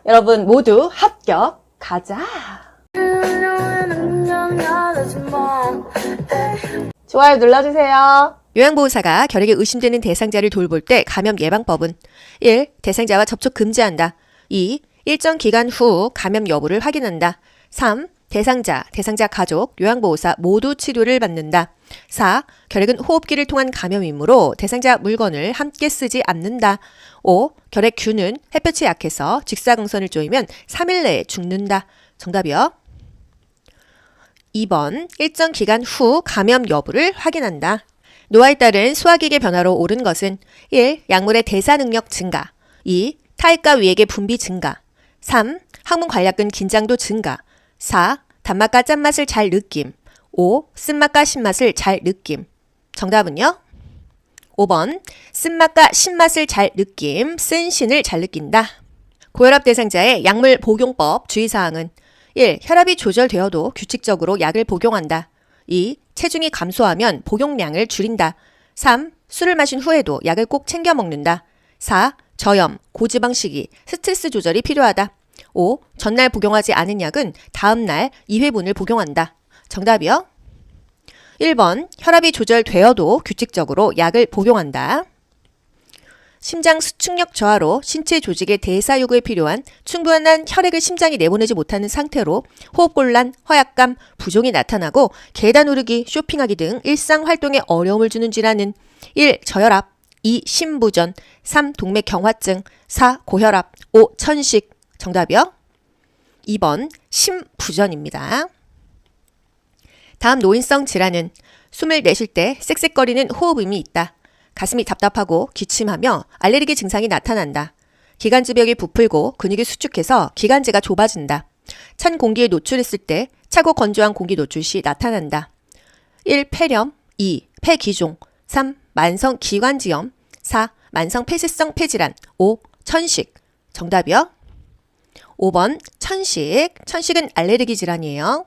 여러분 모두 합격. 가자. 좋아요 눌러주세요. 요양보호사가 결핵에 의심되는 대상자를 돌볼 때 감염 예방법은 1. 대상자와 접촉 금지한다. 2. 일정 기간 후 감염 여부를 확인한다. 3. 대상자 가족, 요양보호사 모두 치료를 받는다. 4. 결핵은 호흡기를 통한 감염이므로 대상자 물건을 함께 쓰지 않는다. 5. 결핵균은 햇볕에 약해서 직사광선을 쪼이면 3일 내에 죽는다. 정답이요. 2번 일정 기간 후 감염 여부를 확인한다. 노화에 따른 소화기계 변화로 옳은 것은 1. 약물의 대사 능력 증가. 2. 탈가 위액의 분비 증가. 3. 항문 관략근 긴장도 증가. 4. 단맛과 짠맛을 잘 느낌. 5. 쓴맛과 신맛을 잘 느낌. 정답은요? 5번 쓴맛과 신맛을 잘 느낌, 쓴 신을 잘 느낀다. 고혈압 대상자의 약물 복용법 주의사항은 1. 혈압이 조절되어도 규칙적으로 약을 복용한다. 2. 체중이 감소하면 복용량을 줄인다. 3. 술을 마신 후에도 약을 꼭 챙겨 먹는다. 4. 저염, 고지방식이, 스트레스 조절이 필요하다. 5. 전날 복용하지 않은 약은 다음날 2회분을 복용한다. 정답이요? 1번 혈압이 조절되어도 규칙적으로 약을 복용한다. 심장 수축력 저하로 신체 조직의 대사 요구에 필요한 충분한 혈액을 심장이 내보내지 못하는 상태로 호흡곤란, 허약감, 부종이 나타나고 계단 오르기, 쇼핑하기 등 일상 활동에 어려움을 주는 질환은 1. 저혈압, 2. 심부전, 3. 동맥 경화증, 4. 고혈압, 5. 천식. 정답이요? 2번 심부전입니다. 다음 노인성 질환은 숨을 내쉴 때 쌕쌕거리는 호흡음이 있다. 가슴이 답답하고 기침하며 알레르기 증상이 나타난다. 기관지벽이 부풀고 근육이 수축해서 기관지가 좁아진다. 찬 공기에 노출했을 때 차고 건조한 공기 노출 시 나타난다. 1. 폐렴, 2. 폐기종, 3. 만성 기관지염, 4. 만성 폐쇄성 폐질환, 5. 천식. 정답이요? 5번 천식. 천식은 알레르기 질환이에요.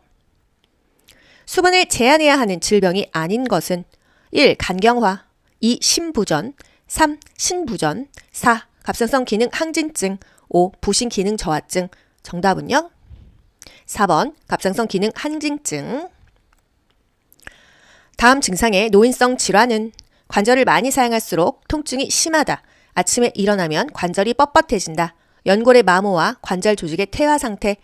수분을 제한해야 하는 질병이 아닌 것은 1. 간경화, 2. 심부전, 3. 신부전, 4. 갑상선 기능 항진증, 5. 부신 기능 저하증. 정답은요? 4번 갑상선 기능 항진증. 다음 증상의 노인성 질환은 관절을 많이 사용할수록 통증이 심하다. 아침에 일어나면 관절이 뻣뻣해진다. 연골의 마모와 관절 조직의 퇴화 상태.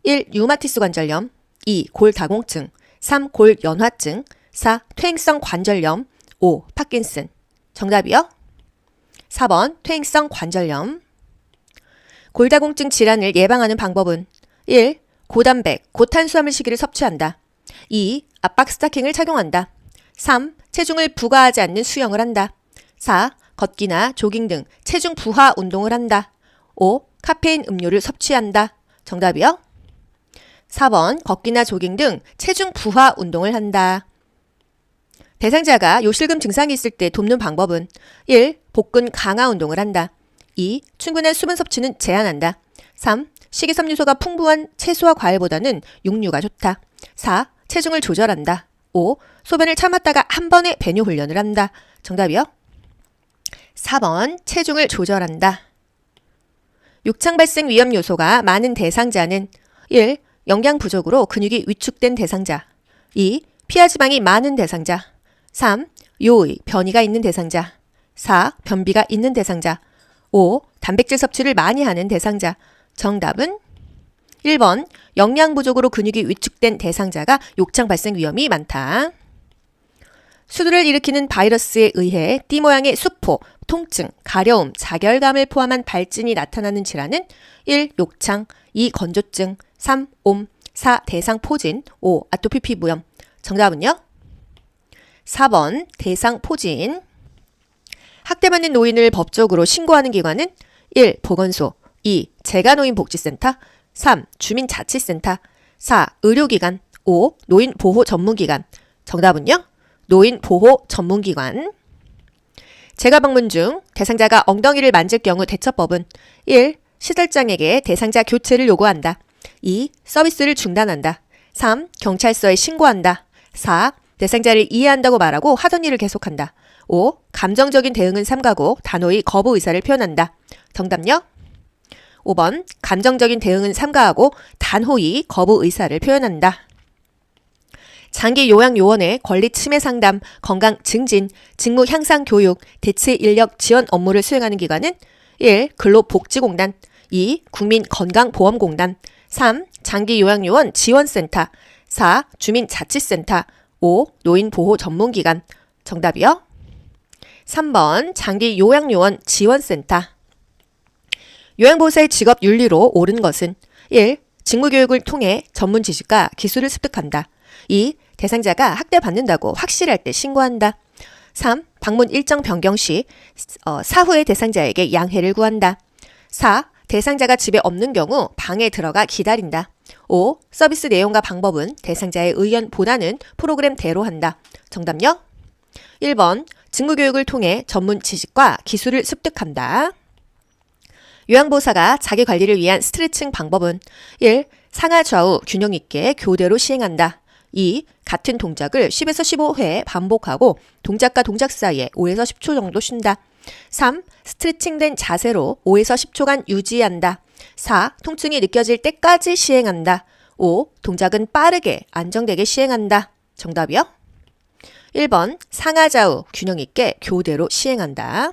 1. 류마티스 관절염, 2. 골다공증, 3. 골연화증, 4. 퇴행성 관절염, 5. 파킨슨. 정답이요? 4번 퇴행성 관절염. 골다공증 질환을 예방하는 방법은 1. 고단백, 고탄수화물 식이를 섭취한다. 2. 압박 스타킹을 착용한다. 3. 체중을 부과하지 않는 수영을 한다. 4. 걷기나 조깅 등 체중 부하 운동을 한다. 5. 카페인 음료를 섭취한다. 정답이요? 4번 걷기나 조깅 등 체중 부하 운동을 한다. 대상자가 요실금 증상이 있을 때 돕는 방법은 1. 복근 강화 운동을 한다. 2. 충분한 수분 섭취는 제한한다. 3. 식이섬유소가 풍부한 채소와 과일보다는 육류가 좋다. 4. 체중을 조절한다. 5. 소변을 참았다가 한 번에 배뇨 훈련을 한다. 정답이요? 4번 체중을 조절한다. 욕창 발생 위험 요소가 많은 대상자는 1. 영양 부족으로 근육이 위축된 대상자. 2. 피하지방이 많은 대상자. 3. 요의, 변이가 있는 대상자. 4. 변비가 있는 대상자. 5. 단백질 섭취를 많이 하는 대상자. 정답은 1번 영양 부족으로 근육이 위축된 대상자가 욕창 발생 위험이 많다. 수두를 일으키는 바이러스에 의해 띠 모양의 수포, 통증, 가려움, 자결감을 포함한 발진이 나타나는 질환은 1. 욕창, 2. 건조증, 3. 옴, 4. 대상포진, 5. 아토피 피부염. 정답은요? 4번 대상포진. 학대받는 노인을 법적으로 신고하는 기관은 1. 보건소, 2. 재가노인복지센터, 3. 주민자치센터, 4. 의료기관, 5. 노인보호전문기관. 정답은요? 노인보호전문기관. 재가방문 중 대상자가 엉덩이를 만질 경우 대처법은 1. 시설장에게 대상자 교체를 요구한다. 2. 서비스를 중단한다. 3. 경찰서에 신고한다. 4. 대상자를 이해한다고 말하고 하던 일을 계속한다. 5. 감정적인 대응은 삼가고 단호히 거부 의사를 표현한다. 정답요? 5번 감정적인 대응은 삼가하고 단호히 거부 의사를 표현한다. 장기 요양 요원의 권리 침해 상담, 건강 증진, 직무 향상 교육, 대체 인력 지원 업무를 수행하는 기관은 1. 근로복지공단, 2. 국민건강보험공단, 3. 장기 요양 요원 지원센터, 4. 주민자치센터, 5. 노인보호전문기관. 정답이요. 3번 장기 요양 요원 지원센터. 요양보호사의 직업 윤리로 옳은 것은 1. 직무교육을 통해 전문 지식과 기술을 습득한다. 2. 대상자가 학대받는다고 확실할 때 신고한다. 3. 방문 일정 변경 시 사후에 대상자에게 양해를 구한다. 4. 대상자가 집에 없는 경우 방에 들어가 기다린다. 5. 서비스 내용과 방법은 대상자의 의견보다는 프로그램대로 한다. 정답요. 1번 직무교육을 통해 전문 지식과 기술을 습득한다. 요양보호사가 자기관리를 위한 스트레칭 방법은 1. 상하 좌우 균형 있게 교대로 시행한다. 2. 같은 동작을 10에서 15회 반복하고 동작과 동작 사이에 5에서 10초 정도 쉰다. 3. 스트레칭된 자세로 5에서 10초간 유지한다. 4. 통증이 느껴질 때까지 시행한다. 5. 동작은 빠르게 안정되게 시행한다. 정답이요. 1번 상하 좌우 균형 있게 교대로 시행한다.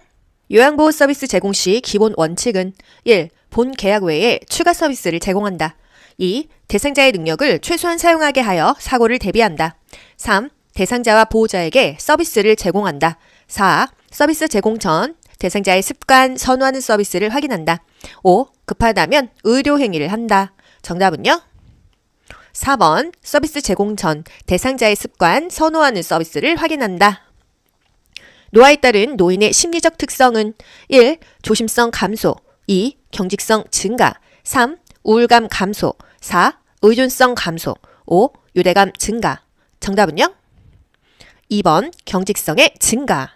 요양보호 서비스 제공 시 기본 원칙은 1. 본 계약 외에 추가 서비스를 제공한다. 2. 대상자의 능력을 최소한 사용하게 하여 사고를 대비한다. 3. 대상자와 보호자에게 서비스를 제공한다. 4. 서비스 제공 전 대상자의 습관, 선호하는 서비스를 확인한다. 5. 급하다면 의료 행위를 한다. 정답은요? 4번 서비스 제공 전 대상자의 습관, 선호하는 서비스를 확인한다. 노화에 따른 노인의 심리적 특성은 1. 조심성 감소, 2. 경직성 증가, 3. 우울감 감소, 4. 의존성 감소, 5. 유대감 증가. 정답은요? 2번 경직성의 증가.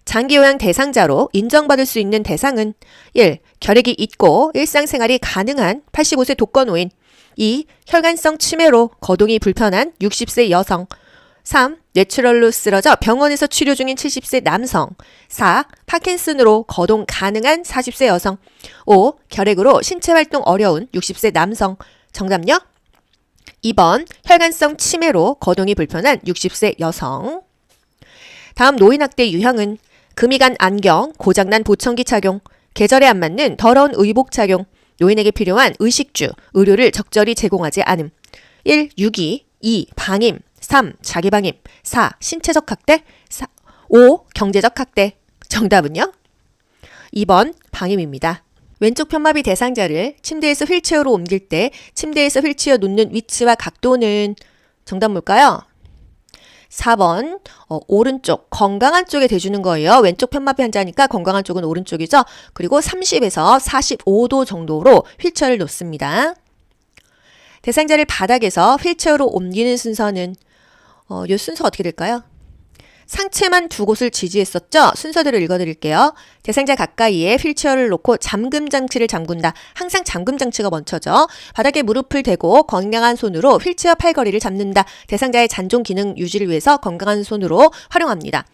장기요양 대상자로 인정받을 수 있는 대상은 1. 결핵이 있고 일상생활이 가능한 85세 독거노인, 2. 혈관성 치매로 거동이 불편한 60세 여성, 3. 뇌출혈로 쓰러져 병원에서 치료 중인 70세 남성, 4. 파킨슨으로 거동 가능한 40세 여성, 5. 결핵으로 신체활동 어려운 60세 남성. 정답요? 2번 혈관성 치매로 거동이 불편한 60세 여성. 다음 노인학대 유형은 금이 간 안경, 고장난 보청기 착용, 계절에 안 맞는 더러운 의복 착용, 노인에게 필요한 의식주, 의료를 적절히 제공하지 않음. 1. 유기, 2. 방임, 3. 자기방임, 4. 신체적 학대, 5. 경제적 학대. 정답은요? 2번 방임입니다. 왼쪽 편마비 대상자를 침대에서 휠체어로 옮길 때 침대에서 휠체어 놓는 위치와 각도는 정답 뭘까요? 4번 오른쪽 건강한 쪽에 대주는 거예요. 왼쪽 편마비 환자니까 건강한 쪽은 오른쪽이죠. 그리고 30에서 45도 정도로 휠체어를 놓습니다. 대상자를 바닥에서 휠체어로 옮기는 순서는 이 순서가 어떻게 될까요? 상체만 두 곳을 지지했었죠? 순서대로 읽어드릴게요. 대상자 가까이에 휠체어를 놓고 잠금 장치를 잠근다. 항상 잠금 장치가 먼저죠. 바닥에 무릎을 대고 건강한 손으로 휠체어 팔걸이를 잡는다. 대상자의 잔존 기능 유지를 위해서 건강한 손으로 활용합니다.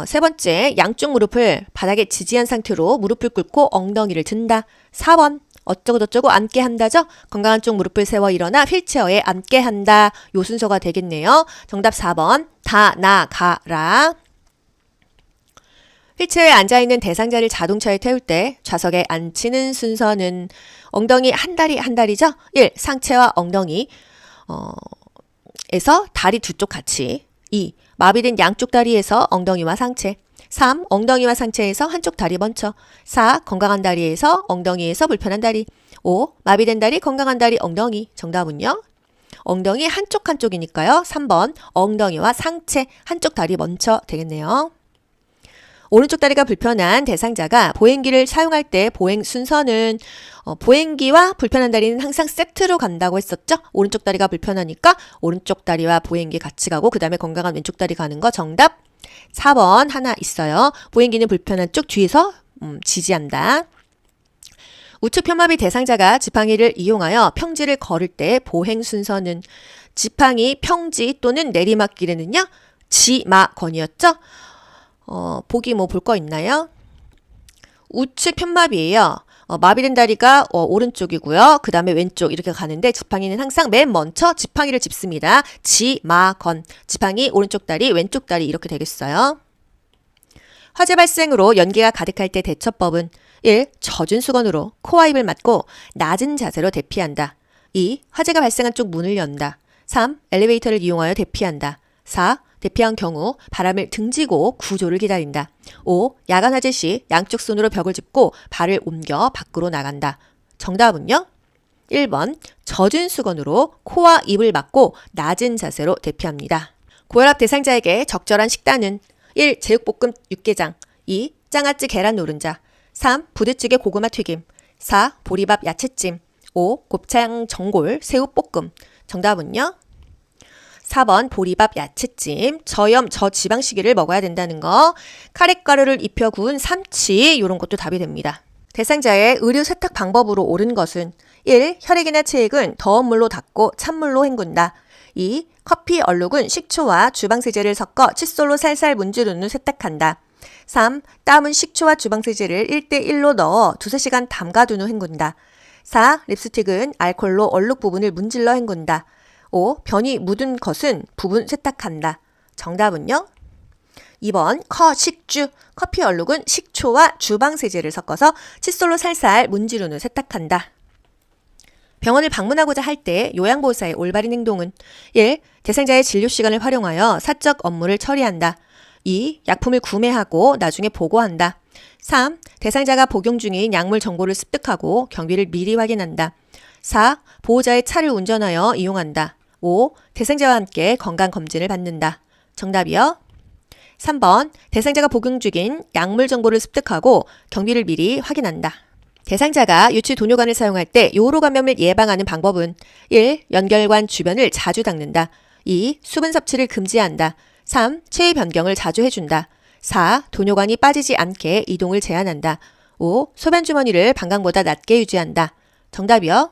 세 번째, 양쪽 무릎을 바닥에 지지한 상태로 무릎을 꿇고 엉덩이를 든다. 4번, 어쩌고저쩌고 앉게 한다죠? 건강한 쪽 무릎을 세워 일어나 휠체어에 앉게 한다. 요 순서가 되겠네요. 정답 4번, 다 나가라. 휠체어에 앉아있는 대상자를 자동차에 태울 때 좌석에 앉히는 순서는 엉덩이 한 다리죠? 1. 상체와 엉덩이 에서 다리 두 쪽 같이. 2. 마비된 양쪽 다리에서 엉덩이와 상체. 3. 엉덩이와 상체에서 한쪽 다리 먼저. 4. 건강한 다리에서 엉덩이에서 불편한 다리. 5. 마비된 다리, 건강한 다리, 엉덩이. 정답은요? 엉덩이 한쪽이니까요. 3번 엉덩이와 상체 한쪽 다리 먼저 되겠네요. 오른쪽 다리가 불편한 대상자가 보행기를 사용할 때 보행 순서는 보행기와 불편한 다리는 항상 세트로 간다고 했었죠. 오른쪽 다리가 불편하니까 오른쪽 다리와 보행기 같이 가고 그 다음에 건강한 왼쪽 다리 가는 거 정답 4번 하나 있어요. 보행기는 불편한 쪽 뒤에서 지지한다. 우측 편마비 대상자가 지팡이를 이용하여 평지를 걸을 때 보행 순서는 지팡이 평지 또는 내리막길에는요. 지마건이었죠. 보기 볼 거 있나요? 우측 편마비예요. 마비된 다리가 오른쪽이고요. 그 다음에 왼쪽 이렇게 가는데 지팡이는 항상 맨 먼저 지팡이를 짚습니다. 지마건. 지팡이 오른쪽 다리, 왼쪽 다리 이렇게 되겠어요. 화재 발생으로 연기가 가득할 때 대처법은 1. 젖은 수건으로 코와 입을 막고 낮은 자세로 대피한다. 2. 화재가 발생한 쪽 문을 연다. 3. 엘리베이터를 이용하여 대피한다. 4. 대피한 경우 바람을 등지고 구조를 기다린다. 5. 야간 화재 시 양쪽 손으로 벽을 짚고 발을 옮겨 밖으로 나간다. 정답은요? 1번 젖은 수건으로 코와 입을 막고 낮은 자세로 대피합니다. 고혈압 대상자에게 적절한 식단은 1. 제육볶음 육개장 2. 장아찌 계란 노른자 3. 부대찌개 고구마 튀김 4. 보리밥 야채찜 5. 곱창 전골 새우 볶음 정답은요? 4번 보리밥 야채찜, 저염 저지방시기를 먹어야 된다는 거, 카레가루를 입혀 구운 삼치 이런 것도 답이 됩니다. 대상자의 의류 세탁 방법으로 옳은 것은 1. 혈액이나 체액은 더운 물로 닦고 찬물로 헹군다. 2. 커피 얼룩은 식초와 주방세제를 섞어 칫솔로 살살 문지른 후 세탁한다. 3. 땀은 식초와 주방세제를 1대1로 넣어 2~3시간 담가둔 후 헹군다. 4. 립스틱은 알코올로 얼룩 부분을 문질러 헹군다. 5. 변이 묻은 것은 부분 세탁한다. 정답은요? 2번 커식주. 커피 얼룩은 식초와 주방세제를 섞어서 칫솔로 살살 문지른 후 세탁한다. 병원을 방문하고자 할 때 요양보호사의 올바른 행동은 1. 대상자의 진료시간을 활용하여 사적 업무를 처리한다. 2. 약품을 구매하고 나중에 보고한다. 3. 대상자가 복용 중인 약물 정보를 습득하고 경비를 미리 확인한다. 4. 보호자의 차를 운전하여 이용한다. 5. 대상자와 함께 건강검진을 받는다. 정답이요. 3번 대상자가 복용 중인 약물 정보를 습득하고 경비를 미리 확인한다. 대상자가 유치 도뇨관을 사용할 때 요로 감염을 예방하는 방법은 1. 연결관 주변을 자주 닦는다. 2. 수분 섭취를 금지한다. 3. 체위 변경을 자주 해준다. 4. 도뇨관이 빠지지 않게 이동을 제한한다. 5. 소변 주머니를 방광보다 낮게 유지한다. 정답이요.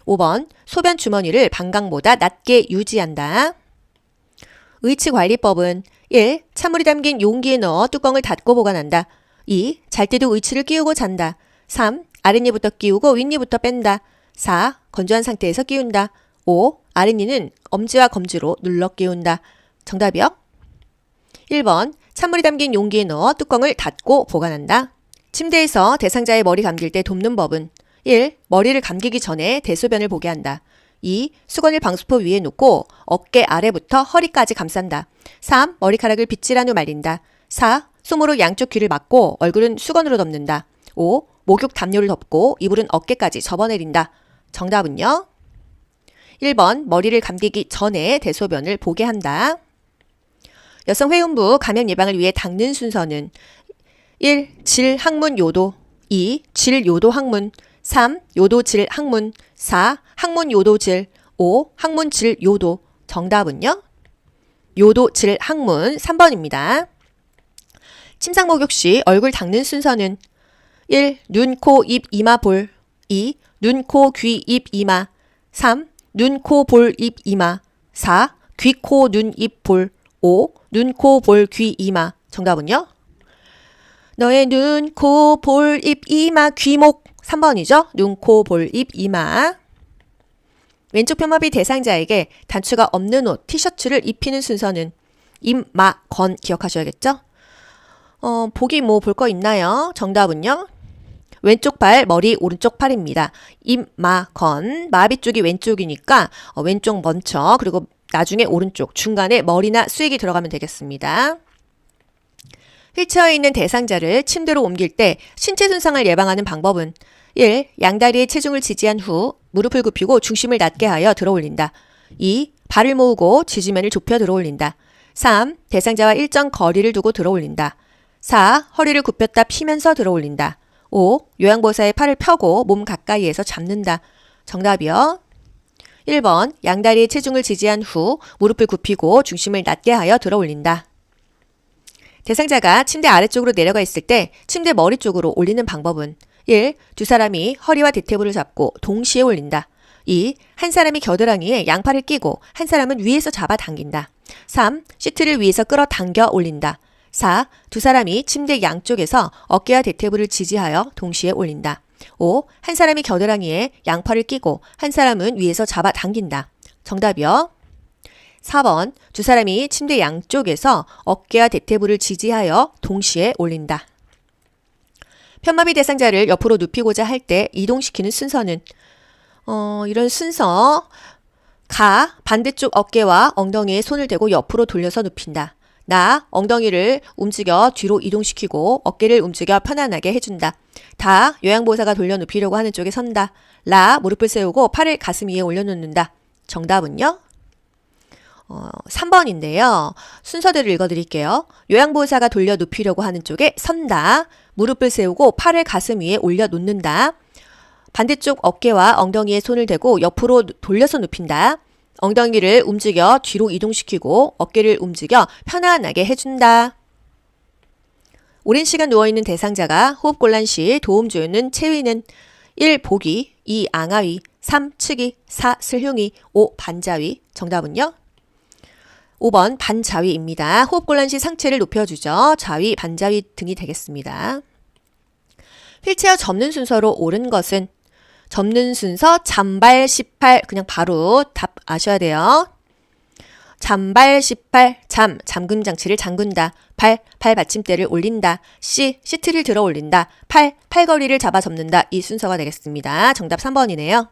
5번 소변 주머니를 방광보다 낮게 유지한다. 의치관리법은 1. 찬물이 담긴 용기에 넣어 뚜껑을 닫고 보관한다. 2. 잘 때도 의치를 끼우고 잔다. 3. 아랫니부터 끼우고 윗니부터 뺀다. 4. 건조한 상태에서 끼운다. 5. 아랫니는 엄지와 검지로 눌러 끼운다. 정답이요. 1번 찬물이 담긴 용기에 넣어 뚜껑을 닫고 보관한다. 침대에서 대상자의 머리 감길 때 돕는 법은 1. 머리를 감기기 전에 대소변을 보게 한다. 2. 수건을 방수포 위에 놓고 어깨 아래부터 허리까지 감싼다. 3. 머리카락을 빗질한 후 말린다. 4. 솜으로 양쪽 귀를 막고 얼굴은 수건으로 덮는다. 5. 목욕 담요를 덮고 이불은 어깨까지 접어내린다. 정답은요? 1번 머리를 감기기 전에 대소변을 보게 한다. 여성 회음부 감염 예방을 위해 닦는 순서는 1. 질 항문 요도 2. 질 요도 항문 3. 요도 질 항문 4. 항문 요도 질 5. 항문 질 요도 정답은요? 요도 질 항문 3번입니다. 침상 목욕 시 얼굴 닦는 순서는 1. 눈, 코, 입, 이마, 볼 2. 눈, 코, 귀, 입, 이마 3. 눈, 코, 볼, 입, 이마 4. 귀, 코, 눈, 입, 볼 5. 눈, 코, 볼, 귀, 이마 정답은요? 너의 눈, 코, 볼, 입, 이마, 귀목 3번이죠? 눈, 코, 볼, 입, 이마. 왼쪽 편마비 대상자에게 단추가 없는 옷, 티셔츠를 입히는 순서는 임, 마, 건 기억하셔야겠죠? 보기 뭐 볼 거 있나요? 정답은요? 왼쪽 발, 머리, 오른쪽 팔입니다. 임, 마, 건. 마비 쪽이 왼쪽이니까 왼쪽 먼저 그리고 나중에 오른쪽, 중간에 머리나 수액이 들어가면 되겠습니다. 휠체어에 있는 대상자를 침대로 옮길 때 신체 손상을 예방하는 방법은 1. 양다리에 체중을 지지한 후 무릎을 굽히고 중심을 낮게 하여 들어올린다. 2. 발을 모으고 지지면을 좁혀 들어올린다. 3. 대상자와 일정 거리를 두고 들어올린다. 4. 허리를 굽혔다 피면서 들어올린다. 5. 요양보호사의 팔을 펴고 몸 가까이에서 잡는다. 정답이요. 1번 양다리에 체중을 지지한 후 무릎을 굽히고 중심을 낮게 하여 들어올린다. 대상자가 침대 아래쪽으로 내려가 있을 때 침대 머리 쪽으로 올리는 방법은 1. 두 사람이 허리와 대퇴부를 잡고 동시에 올린다. 2. 한 사람이 겨드랑이에 양팔을 끼고 한 사람은 위에서 잡아 당긴다. 3. 시트를 위에서 끌어당겨 올린다. 4. 두 사람이 침대 양쪽에서 어깨와 대퇴부를 지지하여 동시에 올린다. 5. 한 사람이 겨드랑이에 양팔을 끼고 한 사람은 위에서 잡아 당긴다. 정답이요. 4번. 두 사람이 침대 양쪽에서 어깨와 대퇴부를 지지하여 동시에 올린다. 편마비 대상자를 옆으로 눕히고자 할 때 이동시키는 순서는 이런 순서. 가, 반대쪽 어깨와 엉덩이에 손을 대고 옆으로 돌려서 눕힌다. 나, 엉덩이를 움직여 뒤로 이동시키고 어깨를 움직여 편안하게 해준다. 다, 요양보호사가 돌려 눕히려고 하는 쪽에 선다. 라, 무릎을 세우고 팔을 가슴 위에 올려놓는다. 정답은요? 3번인데요. 순서대로 읽어드릴게요. 요양보호사가 돌려 눕히려고 하는 쪽에 선다. 무릎을 세우고 팔을 가슴 위에 올려놓는다. 반대쪽 어깨와 엉덩이에 손을 대고 옆으로 돌려서 눕힌다. 엉덩이를 움직여 뒤로 이동시키고 어깨를 움직여 편안하게 해준다. 오랜 시간 누워있는 대상자가 호흡곤란 시 도움 주는 체위는 1. 보기, 2. 앙하위, 3. 측이, 4. 슬흉이, 5. 반자위. 정답은요? 5번 반자위입니다. 호흡곤란 시 상체를 높여주죠. 자위, 반자위 등이 되겠습니다. 휠체어 접는 순서로 옳은 것은 접는 순서 잠발 18 그냥 바로 답 아셔야 돼요. 잠발 18 잠금 장치를 잠근다. 발 받침대를 올린다. 시트를 들어 올린다. 팔걸이를 잡아 접는다. 이 순서가 되겠습니다. 정답 3번이네요.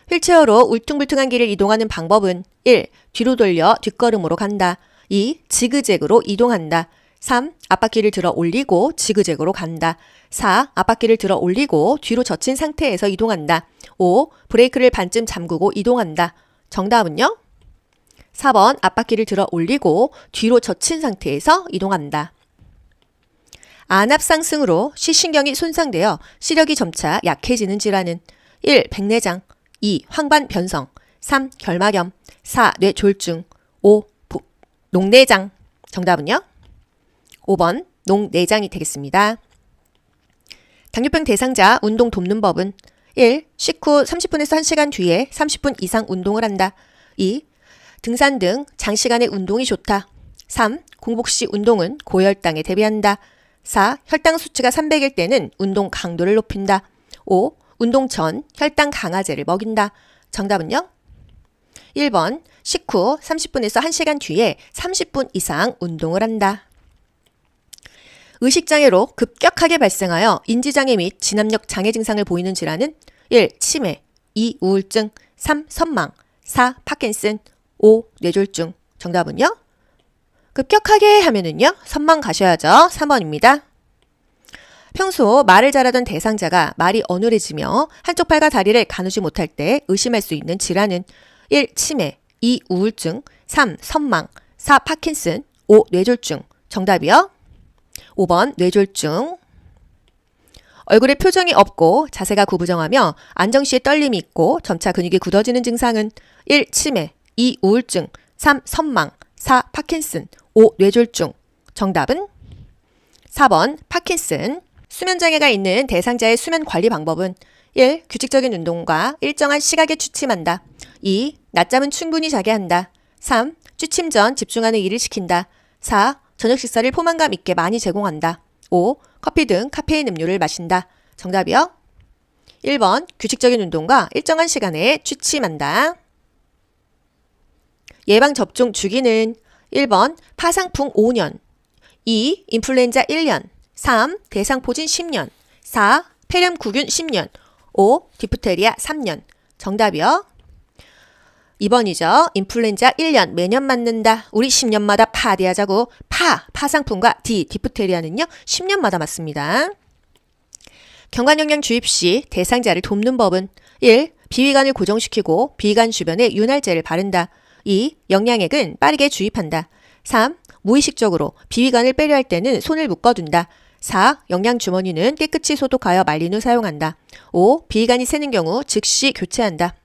휠체어로 울퉁불퉁한 길을 이동하는 방법은 1. 뒤로 돌려 뒷걸음으로 간다. 2. 지그재그로 이동한다. 3. 앞바퀴를 들어 올리고 지그재그로 간다. 4. 앞바퀴를 들어 올리고 뒤로 젖힌 상태에서 이동한다. 5. 브레이크를 반쯤 잠그고 이동한다. 정답은요? 4번 앞바퀴를 들어 올리고 뒤로 젖힌 상태에서 이동한다. 안압 상승으로 시신경이 손상되어 시력이 점차 약해지는 질환은 1. 백내장, 2. 황반 변성, 3. 결막염, 4. 뇌졸중, 5. 녹내장. 정답은요? 5번 녹내장이 되겠습니다. 당뇨병 대상자 운동 돕는 법은 1. 식후 30분에서 1시간 뒤에 30분 이상 운동을 한다. 2. 등산 등 장시간의 운동이 좋다. 3. 공복 시 운동은 고혈당에 대비한다. 4. 혈당 수치가 300일 때는 운동 강도를 높인다. 5. 운동 전 혈당 강화제를 먹인다. 정답은요? 1번 식후 30분에서 1시간 뒤에 30분 이상 운동을 한다. 의식장애로 급격하게 발생하여 인지장애 및 진압력 장애 증상을 보이는 질환은 1. 치매, 2. 우울증, 3. 선망, 4. 파킨슨, 5. 뇌졸중. 정답은요? 급격하게 하면은요? 선망 가셔야죠. 3번입니다. 평소 말을 잘하던 대상자가 말이 어눌해지며 한쪽 팔과 다리를 가누지 못할 때 의심할 수 있는 질환은 1. 치매, 2. 우울증, 3. 선망, 4. 파킨슨, 5. 뇌졸중. 정답이요? 5번 뇌졸중. 얼굴에 표정이 없고 자세가 구부정하며 안정 시에 떨림이 있고 점차 근육이 굳어지는 증상은 1. 치매, 2. 우울증, 3. 선망, 4. 파킨슨, 5. 뇌졸중. 정답은 4번 파킨슨. 수면장애가 있는 대상자의 수면 관리 방법은 1. 규칙적인 운동과 일정한 시각에 취침한다. 2. 낮잠은 충분히 자게 한다. 3. 취침 전 집중하는 일을 시킨다. 4. 저녁 식사를 포만감 있게 많이 제공한다. 5. 커피 등 카페인 음료를 마신다. 정답이요? 1번 규칙적인 운동과 일정한 시간에 취침한다. 예방접종 주기는 1번 파상풍 5년, 2. 인플루엔자 1년, 3. 대상포진 10년, 4. 폐렴구균 10년, 5. 디프테리아 3년. 정답이요? 2번이죠. 인플루엔자 1년 매년 맞는다. 우리 10년마다 파대하자고. 파상풍과 디프테리아는요. 10년마다 맞습니다. 경관영양 주입 시 대상자를 돕는 법은 1. 비위관을 고정시키고 비위관 주변에 윤활제를 바른다. 2. 영양액은 빠르게 주입한다. 3. 무의식적으로 비위관을 빼려 할 때는 손을 묶어둔다. 4. 영양주머니는 깨끗이 소독하여 말린 후 사용한다. 5. 비위관이 새는 경우 즉시 교체한다.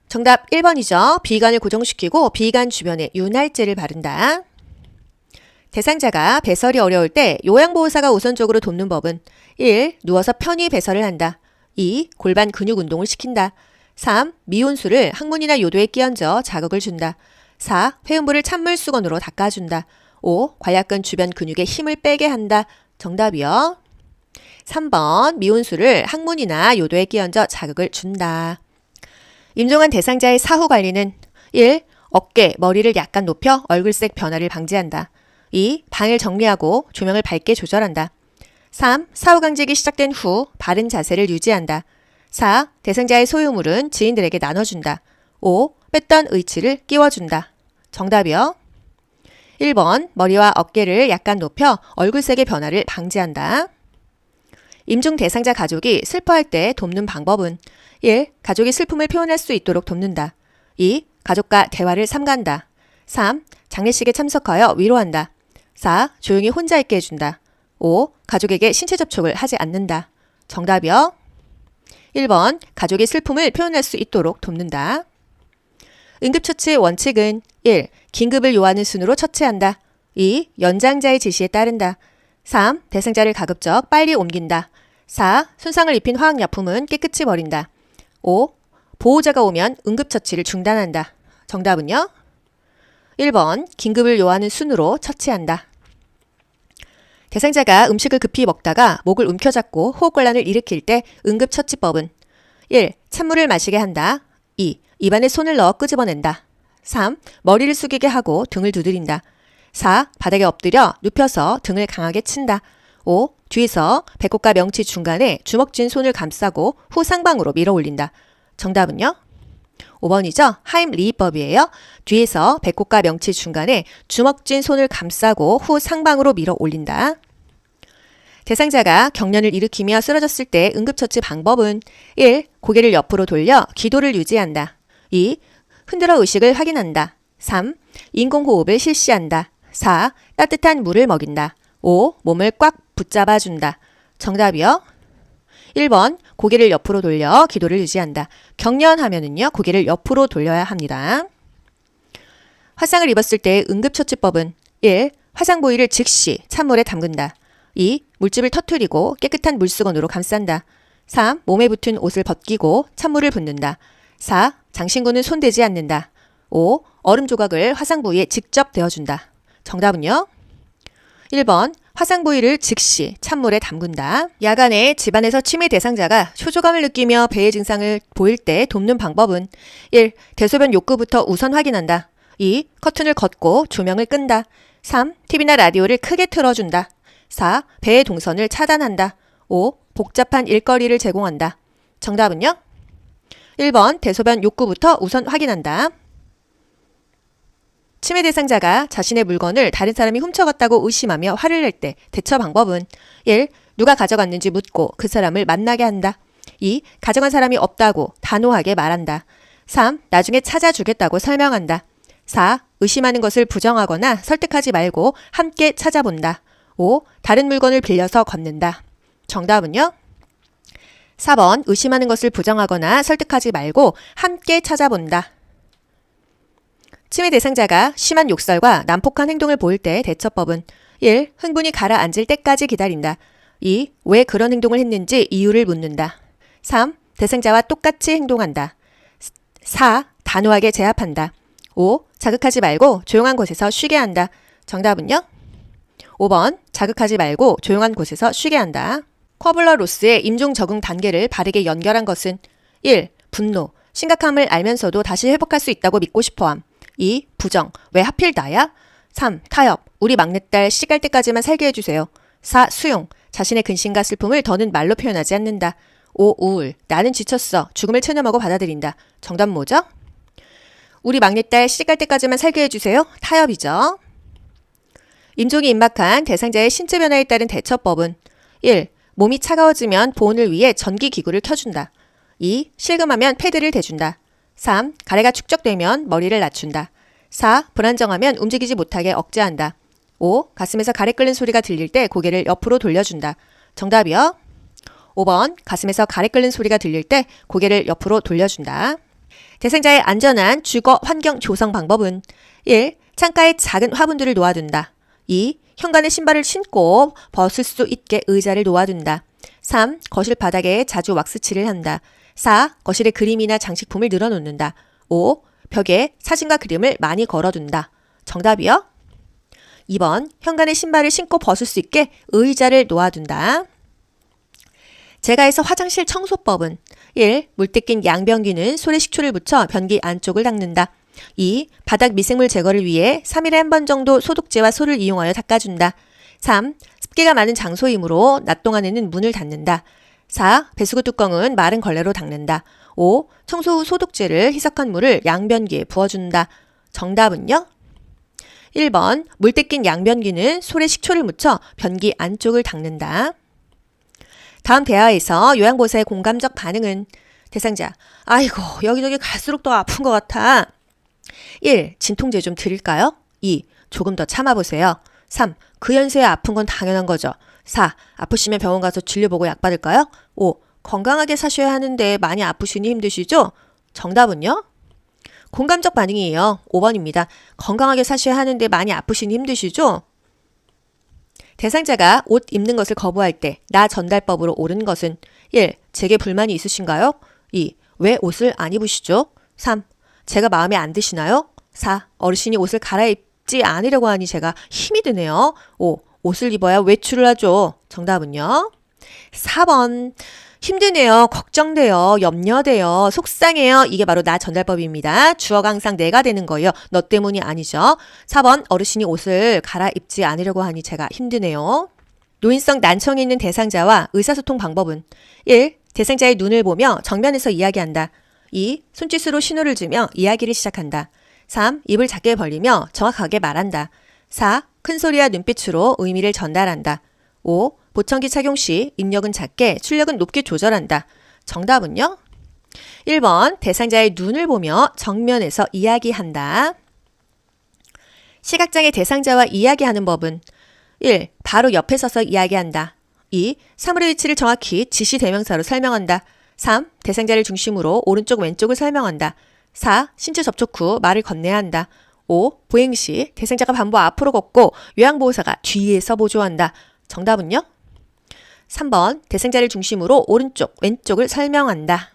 정답 1번이죠. 비위관을 고정시키고 비위관 주변에 윤활제를 바른다. 대상자가 배설이 어려울 때 요양보호사가 우선적으로 돕는 법은 1. 누워서 편히 배설을 한다. 2. 골반 근육 운동을 시킨다. 3. 미온수를 항문이나 요도에 끼얹어 자극을 준다. 4. 회음부를 찬물 수건으로 닦아준다. 5. 관략근 주변 근육에 힘을 빼게 한다. 정답이요. 3번 미온수를 항문이나 요도에 끼얹어 자극을 준다. 임종한 대상자의 사후 관리는 1. 어깨, 머리를 약간 높여 얼굴색 변화를 방지한다. 2. 방을 정리하고 조명을 밝게 조절한다. 3. 사후 강직이 시작된 후 바른 자세를 유지한다. 4. 대상자의 소유물은 지인들에게 나눠준다. 5. 뺐던 의치를 끼워준다. 정답이요. 1번 머리와 어깨를 약간 높여 얼굴색의 변화를 방지한다. 임종 대상자 가족이 슬퍼할 때 돕는 방법은 1. 가족이 슬픔을 표현할 수 있도록 돕는다. 2. 가족과 대화를 삼간다. 3. 장례식에 참석하여 위로한다. 4. 조용히 혼자 있게 해준다. 5. 가족에게 신체 접촉을 하지 않는다. 정답이요. 1번 가족이 슬픔을 표현할 수 있도록 돕는다. 응급처치 원칙은 1. 긴급을 요하는 순으로 처치한다. 2. 연장자의 지시에 따른다. 3. 대상자를 가급적 빨리 옮긴다. 4. 손상을 입힌 화학약품은 깨끗이 버린다. 5. 보호자가 오면 응급처치를 중단한다. 정답은요? 1번 긴급을 요하는 순으로 처치한다. 대상자가 음식을 급히 먹다가 목을 움켜잡고 호흡곤란을 일으킬 때 응급처치법은 1. 찬물을 마시게 한다. 2. 입안에 손을 넣어 끄집어낸다. 3. 머리를 숙이게 하고 등을 두드린다. 4. 바닥에 엎드려 눕혀서 등을 강하게 친다. 5. 뒤에서 배꼽과 명치 중간에 주먹 쥔 손을 감싸고 후 상방으로 밀어 올린다. 정답은요? 5번이죠. 하임리히법이에요. 뒤에서 배꼽과 명치 중간에 주먹 쥔 손을 감싸고 후 상방으로 밀어 올린다. 대상자가 경련을 일으키며 쓰러졌을 때 응급처치 방법은 1. 고개를 옆으로 돌려 기도를 유지한다. 2. 흔들어 의식을 확인한다. 3. 인공호흡을 실시한다. 4. 따뜻한 물을 먹인다. 5. 몸을 꽉 붙잡아준다. 정답이요. 1번 고개를 옆으로 돌려 기도를 유지한다. 경련하면은요 고개를 옆으로 돌려야 합니다. 화상을 입었을 때 응급처치법은 1. 화상 부위를 즉시 찬물에 담근다. 2. 물집을 터뜨리고 깨끗한 물수건으로 감싼다. 3. 몸에 붙은 옷을 벗기고 찬물을 붓는다. 4. 장신구는 손대지 않는다. 5. 얼음 조각을 화상 부위에 직접 대어준다. 정답은요? 1번 화상 부위를 즉시 찬물에 담근다. 야간에 집안에서 치매 대상자가 초조감을 느끼며 배의 증상을 보일 때 돕는 방법은 1. 대소변 욕구부터 우선 확인한다. 2. 커튼을 걷고 조명을 끈다. 3. TV나 라디오를 크게 틀어준다. 4. 배의 동선을 차단한다. 5. 복잡한 일거리를 제공한다. 정답은요? 1번 대소변 욕구부터 우선 확인한다. 치매 대상자가 자신의 물건을 다른 사람이 훔쳐갔다고 의심하며 화를 낼 때 대처 방법은 1. 누가 가져갔는지 묻고 그 사람을 만나게 한다. 2. 가져간 사람이 없다고 단호하게 말한다. 3. 나중에 찾아주겠다고 설명한다. 4. 의심하는 것을 부정하거나 설득하지 말고 함께 찾아본다. 5. 다른 물건을 빌려서 건넨다. 정답은요? 4번 의심하는 것을 부정하거나 설득하지 말고 함께 찾아본다. 치매 대상자가 심한 욕설과 난폭한 행동을 보일 때 대처법은 1. 흥분이 가라앉을 때까지 기다린다. 2. 왜 그런 행동을 했는지 이유를 묻는다. 3. 대상자와 똑같이 행동한다. 4. 단호하게 제압한다. 5. 자극하지 말고 조용한 곳에서 쉬게 한다. 정답은요? 5번 자극하지 말고 조용한 곳에서 쉬게 한다. 커블러-로스의 임종 적응 단계를 바르게 연결한 것은 1. 분노, 심각함을 알면서도 다시 회복할 수 있다고 믿고 싶어함. 2. 부정, 왜 하필 나야? 3. 타협, 우리 막내딸 시갈 때까지만 살게 해주세요. 4. 수용, 자신의 근심과 슬픔을 더는 말로 표현하지 않는다. 5. 우울, 나는 지쳤어, 죽음을 체념하고 받아들인다. 정답 뭐죠? 우리 막내딸 시갈 때까지만 살게 해주세요. 타협이죠. 임종이 임박한 대상자의 신체 변화에 따른 대처법은 1. 몸이 차가워지면 보온을 위해 전기기구를 켜준다. 2. 실금하면 패드를 대준다. 3. 가래가 축적되면 머리를 낮춘다. 4. 불안정하면 움직이지 못하게 억제한다. 5. 가슴에서 가래 끓는 소리가 들릴 때 고개를 옆으로 돌려준다. 정답이요. 5번 가슴에서 가래 끓는 소리가 들릴 때 고개를 옆으로 돌려준다. 대상자의 안전한 주거 환경 조성 방법은 1. 창가에 작은 화분들을 놓아둔다. 2. 현관에 신발을 신고 벗을 수 있게 의자를 놓아둔다. 3. 거실 바닥에 자주 왁스칠을 한다. 4. 거실에 그림이나 장식품을 늘어놓는다. 5. 벽에 사진과 그림을 많이 걸어둔다. 정답이요? 2번 현관에 신발을 신고 벗을 수 있게 의자를 놓아둔다. 제가해서 화장실 청소법은 1. 물때 낀 양변기는 솔에 식초를 묻혀 변기 안쪽을 닦는다. 2. 바닥 미생물 제거를 위해 3일에 한 번 정도 소독제와 솔을 이용하여 닦아준다. 3. 습기가 많은 장소이므로 낮 동안에는 문을 닫는다. 4. 배수구 뚜껑은 마른 걸레로 닦는다. 5. 청소 후 소독제를 희석한 물을 양변기에 부어준다. 정답은요? 1번 물때 낀 양변기는 솔에 식초를 묻혀 변기 안쪽을 닦는다. 다음 대화에서 요양보호사의 공감적 반응은 대상자 아이고 여기저기 갈수록 더 아픈 것 같아. 1. 진통제 좀 드릴까요? 2. 조금 더 참아보세요. 3. 그 연세에 아픈 건 당연한 거죠. 4. 아프시면 병원 가서 진료보고 약 받을까요? 5. 건강하게 사셔야 하는데 많이 아프시니 힘드시죠? 정답은요? 공감적 반응이에요. 5번입니다. 건강하게 사셔야 하는데 많이 아프시니 힘드시죠? 대상자가 옷 입는 것을 거부할 때 나 전달법으로 옳은 것은 1. 제게 불만이 있으신가요? 2. 왜 옷을 안 입으시죠? 3. 제가 마음에 안 드시나요? 4. 어르신이 옷을 갈아입지 않으려고 하니 제가 힘이 드네요. 5. 옷을 입어야 외출을 하죠. 정답은요? 4번. 힘드네요. 걱정돼요. 염려돼요. 속상해요. 이게 바로 나 전달법입니다. 주어가 항상 내가 되는 거예요. 너 때문이 아니죠. 4번. 어르신이 옷을 갈아입지 않으려고 하니 제가 힘드네요. 노인성 난청이 있는 대상자와 의사소통 방법은 1. 대상자의 눈을 보며 정면에서 이야기한다. 2. 손짓으로 신호를 주며 이야기를 시작한다. 3. 입을 작게 벌리며 정확하게 말한다. 4. 큰 소리와 눈빛으로 의미를 전달한다. 5. 보청기 착용 시 입력은 작게, 출력은 높게 조절한다. 정답은요? 1번 대상자의 눈을 보며 정면에서 이야기한다. 시각장애 대상자와 이야기하는 법은 1. 바로 옆에 서서 이야기한다. 2. 사물의 위치를 정확히 지시대명사로 설명한다. 3. 대상자를 중심으로 오른쪽 왼쪽을 설명한다. 4. 신체 접촉 후 말을 건네야 한다. 5. 보행 시 대상자가 반보 앞으로 걷고 요양보호사가 뒤에서 보조한다. 정답은요? 3번 대상자를 중심으로 오른쪽, 왼쪽을 설명한다.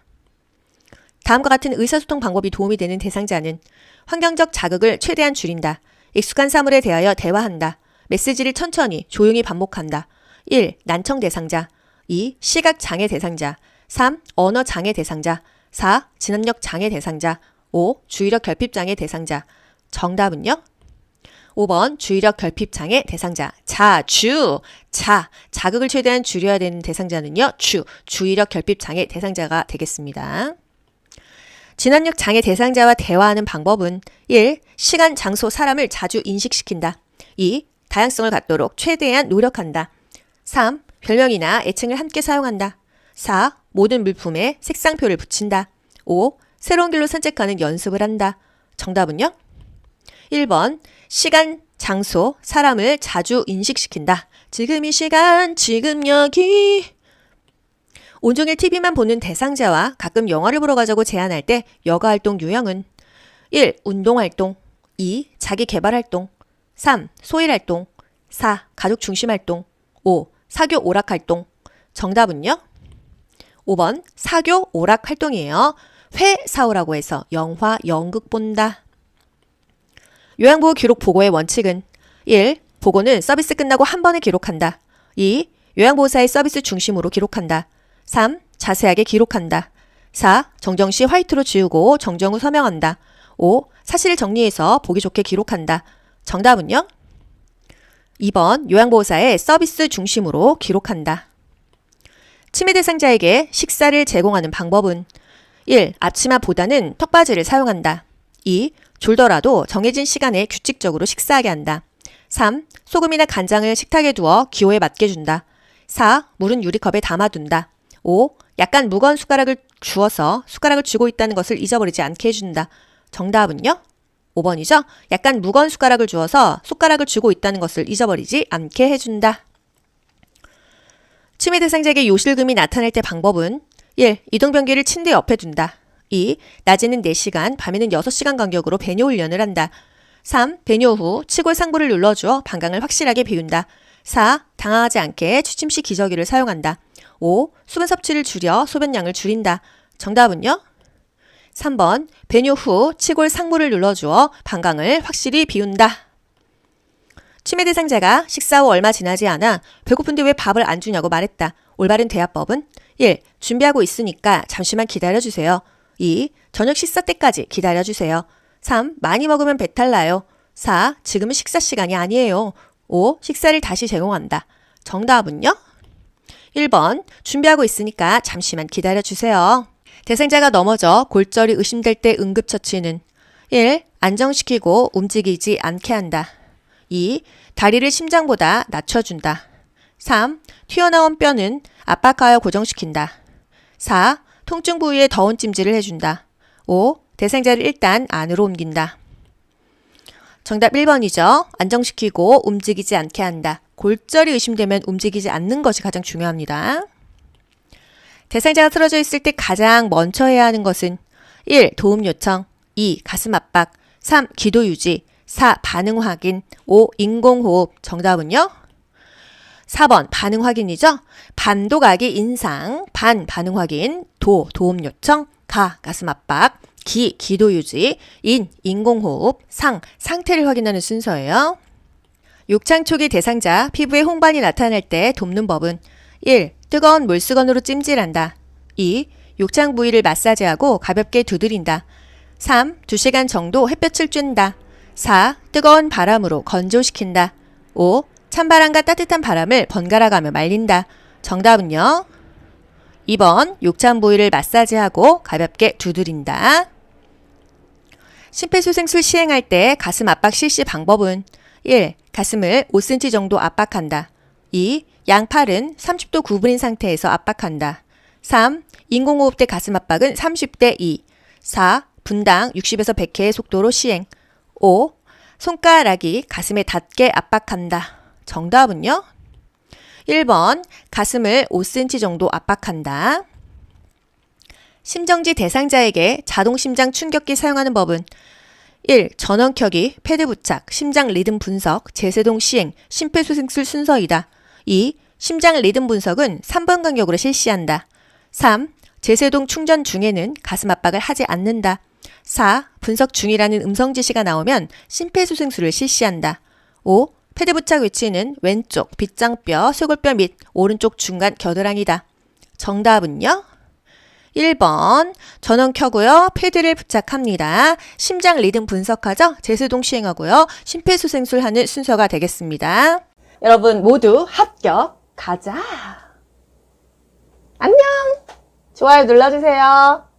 다음과 같은 의사소통 방법이 도움이 되는 대상자는 환경적 자극을 최대한 줄인다. 익숙한 사물에 대하여 대화한다. 메시지를 천천히, 조용히 반복한다. 1. 난청 대상자 2. 시각장애 대상자 3. 언어장애 대상자 4. 진압력 장애 대상자 5. 주의력 결핍장애 대상자 정답은요? 5번 주의력 결핍장애 대상자 자극을 최대한 줄여야 되는 대상자는요. 주의력 결핍장애 대상자가 되겠습니다. 진압력 장애 대상자와 대화하는 방법은 1. 시간, 장소, 사람을 자주 인식시킨다. 2. 다양성을 갖도록 최대한 노력한다. 3. 별명이나 애칭을 함께 사용한다. 4. 모든 물품에 색상표를 붙인다. 5. 새로운 길로 산책하는 연습을 한다. 정답은요? 1번 시간, 장소, 사람을 자주 인식시킨다. 지금 이 시간, 지금 여기. 온종일 TV만 보는 대상자와 가끔 영화를 보러 가자고 제안할 때 여가활동 유형은 1. 운동활동 2. 자기개발활동 3. 소일활동 4. 가족중심활동 5. 사교 오락활동 정답은요? 5번 사교 오락활동이에요. 회사오라고 해서 영화, 연극 본다. 요양보호 기록 보고의 원칙은 1. 보고는 서비스 끝나고 한 번에 기록한다. 2. 요양보호사의 서비스 중심으로 기록한다. 3. 자세하게 기록한다. 4. 정정 시 화이트로 지우고 정정 후 서명한다. 5. 사실을 정리해서 보기 좋게 기록한다. 정답은요? 2번 요양보호사의 서비스 중심으로 기록한다. 치매 대상자에게 식사를 제공하는 방법은 1. 앞치마보다는 턱받이를 사용한다. 2. 졸더라도 정해진 시간에 규칙적으로 식사하게 한다. 3. 소금이나 간장을 식탁에 두어 기호에 맞게 준다. 4. 물은 유리컵에 담아둔다. 5. 약간 무거운 숟가락을 주어서 숟가락을 쥐고 있다는 것을 잊어버리지 않게 해준다. 정답은요? 5번이죠? 약간 무거운 숟가락을 주어서 숟가락을 쥐고 있다는 것을 잊어버리지 않게 해준다. 치매 대상자에게 요실금이 나타날 때 방법은 1. 이동변기를 침대 옆에 둔다. 2. 낮에는 4시간, 밤에는 6시간 간격으로 배뇨 훈련을 한다. 3. 배뇨 후 치골 상부를 눌러주어 방광을 확실하게 비운다. 4. 당황하지 않게 취침 시 기저귀를 사용한다. 5. 수분 섭취를 줄여 소변량을 줄인다. 정답은요? 3번 배뇨 후 치골 상부를 눌러주어 방광을 확실히 비운다. 치매 대상자가 식사 후 얼마 지나지 않아 배고픈데 왜 밥을 안 주냐고 말했다. 올바른 대화법은 1. 준비하고 있으니까 잠시만 기다려주세요. 2. 저녁 식사 때까지 기다려주세요. 3. 많이 먹으면 배탈 나요. 4. 지금은 식사 시간이 아니에요. 5. 식사를 다시 제공한다. 정답은요? 1번. 준비하고 있으니까 잠시만 기다려주세요. 대상자가 넘어져 골절이 의심될 때 응급처치는 1. 안정시키고 움직이지 않게 한다. 2. 다리를 심장보다 낮춰준다. 3. 튀어나온 뼈는 압박하여 고정시킨다. 4. 통증 부위에 더운 찜질을 해준다. 5. 대상자를 일단 안으로 옮긴다. 정답 1번이죠. 안정시키고 움직이지 않게 한다. 골절이 의심되면 움직이지 않는 것이 가장 중요합니다. 대상자가 쓰러져 있을 때 가장 먼저 해야 하는 것은 1. 도움 요청, 2. 가슴 압박, 3. 기도 유지, 4. 반응 확인, 5. 인공호흡. 정답은요? 4번 반응 확인이죠. 반도 가기 인상, 반 반응 확인, 도 도움 요청, 가 가슴 압박, 기 기도 유지, 인 인공호흡, 상 상태를 확인하는 순서예요. 욕창 초기 대상자 피부에 홍반이 나타날 때 돕는 법은 1. 뜨거운 물수건으로 찜질한다. 2. 욕창 부위를 마사지하고 가볍게 두드린다. 3. 2시간 정도 햇볕을 쬐다. 4. 뜨거운 바람으로 건조시킨다. 5. 찬바람과 따뜻한 바람을 번갈아 가며 말린다. 정답은요? 2번 욕창 부위를 마사지하고 가볍게 두드린다. 심폐소생술 시행할 때 가슴 압박 실시 방법은 1. 가슴을 5cm 정도 압박한다. 2. 양팔은 30도 구부린 상태에서 압박한다. 3. 인공호흡 때 가슴 압박은 30대 2. 4. 분당 60에서 100회의 속도로 시행. 5. 손가락이 가슴에 닿게 압박한다. 정답은요? 1번 가슴을 5cm 정도 압박한다. 심정지 대상자에게 자동심장 충격기 사용하는 법은 1. 전원 켜기, 패드 부착, 심장 리듬 분석, 제세동 시행, 심폐소생술 순서이다. 2. 심장 리듬 분석은 3번 간격으로 실시한다. 3. 제세동 충전 중에는 가슴 압박을 하지 않는다. 4. 분석 중이라는 음성 지시가 나오면 심폐소생술을 실시한다. 5. 패드 부착 위치는 왼쪽 빗장뼈, 쇄골뼈 및 오른쪽 중간 겨드랑이다. 정답은요? 1번 전원 켜고요. 패드를 부착합니다. 심장 리듬 분석하죠. 제세동 시행하고요. 심폐소생술 하는 순서가 되겠습니다. 여러분 모두 합격. 가자. 안녕. 좋아요 눌러주세요.